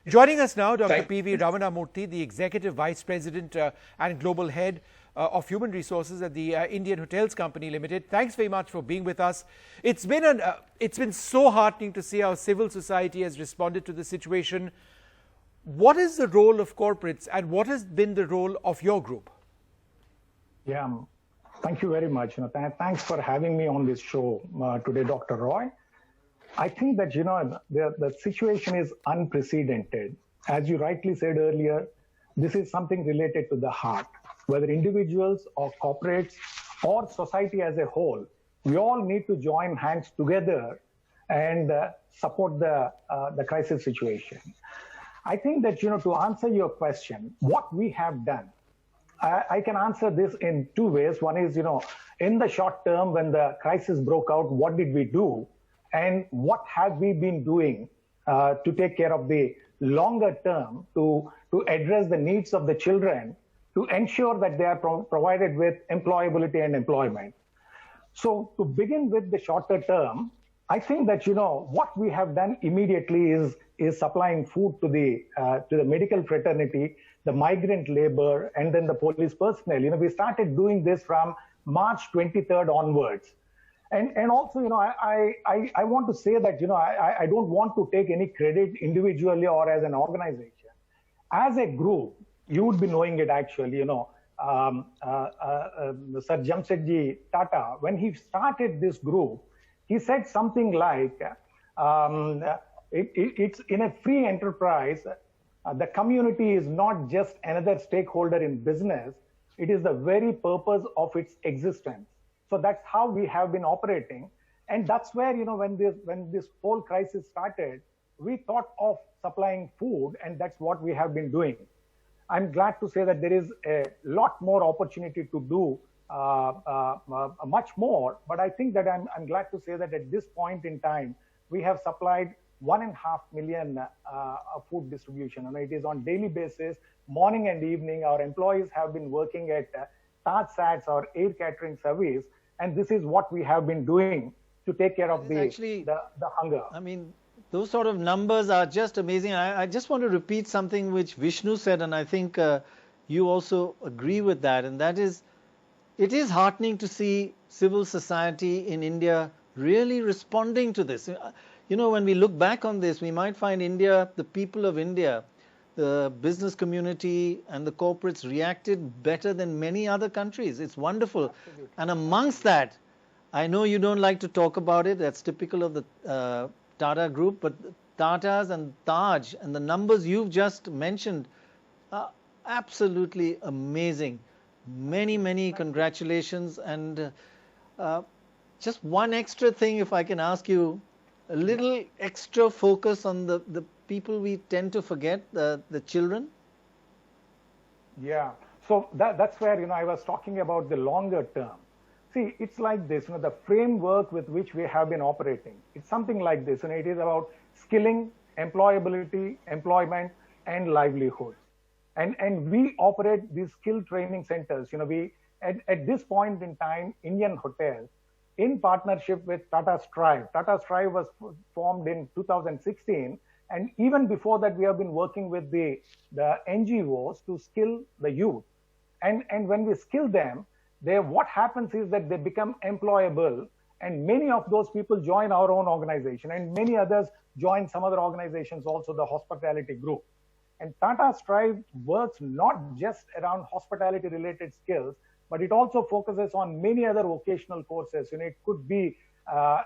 Joining us now, Dr. Thank P.V. Ramanamurthy, the Executive Vice President and Global Head of Human Resources at the Indian Hotels Company Limited. Thanks very much for being with us. It's been so heartening to see how civil society has responded to the situation. What is the role of corporates and what has been the role of your group? Yeah, thank you very much. Thanks for having me on this show today, Dr. Roy. I think that, the situation is unprecedented. As you rightly said earlier, this is something related to the heart. Whether individuals or corporates or society as a whole, we all need to join hands together and support the crisis situation. I think that, to answer your question, what we have done, I can answer this in two ways. One is, in the short term, when the crisis broke out, what did we do? And what have we been doing to take care of the longer term to address the needs of the children, to ensure that they are provided with employability and employment. So to begin with the shorter term, I think that, what we have done immediately is supplying food to the medical fraternity, the migrant labor, and then the police personnel. We started doing this from March 23rd onwards. And also, I want to say that, I don't want to take any credit individually or as an organization. As a group, you would be knowing it actually, Sir Jamsetji Tata, when he started this group, he said something like, it's in a free enterprise, the community is not just another stakeholder in business, it is the very purpose of its existence. So that's how we have been operating. And that's where, when this whole crisis started, we thought of supplying food, and that's what we have been doing. I'm glad to say that there is a lot more opportunity to do much more, but I think that I'm glad to say that at this point in time, we have supplied 1.5 million food distribution, and it is on daily basis, morning and evening. Our employees have been working at TajSATS, our air catering service, and this is what we have been doing to take care of the hunger. I mean, those sort of numbers are just amazing. I just want to repeat something which Vishnu said, and I think you also agree with that, and that is, it is heartening to see civil society in India really responding to this. When we look back on this, we might find India, the people of India, the business community and the corporates reacted better than many other countries. It's wonderful. Absolutely. And amongst that, I know you don't like to talk about it, that's typical of the Tata Group, but Tatas and Taj and the numbers you've just mentioned are absolutely amazing. Many, many congratulations. And just one extra thing, if I can ask you, a little extra focus on the people we tend to forget, the children. Yeah, so that's where, I was talking about the longer term. See, it's like this, the framework with which we have been operating. It's something like this, it is about skilling, employability, employment, and livelihood. And we operate these skill training centers. We at this point in time, Indian Hotels, in partnership with Tata Strive. Tata Strive was formed in 2016. And even before that, we have been working with the NGOs to skill the youth. And when we skill them, what happens is that they become employable, and many of those people join our own organization, and many others join some other organizations, also the hospitality group. And Tata Strive works not just around hospitality related skills, but it also focuses on many other vocational courses. It could be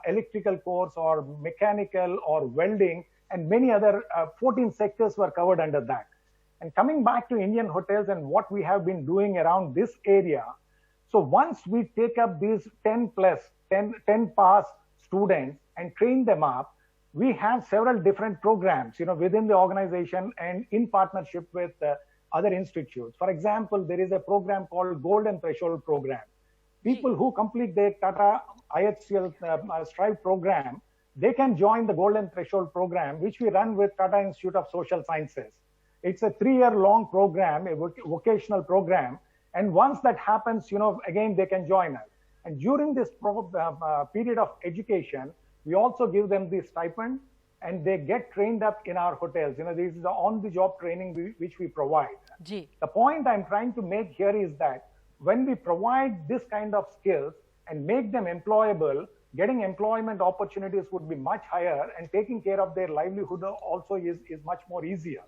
electrical course or mechanical or welding, and many other 14 sectors were covered under that. And coming back to Indian Hotels and what we have been doing around this area, so once we take up these 10 pass students and train them up, we have several different programs, within the organization and in partnership with other institutes. For example, there is a program called Golden Threshold Program. People who complete the Tata IHCL Strive program, they can join the Golden Threshold Program, which we run with Tata Institute of Social Sciences. It's a 3-year-long program, a vocational program. And once that happens, again, they can join us. And during this period of education, we also give them the stipend and they get trained up in our hotels. This is the on-the-job training which we provide. Ji. The point I'm trying to make here is that when we provide this kind of skills and make them employable, getting employment opportunities would be much higher, and taking care of their livelihood also is much more easier.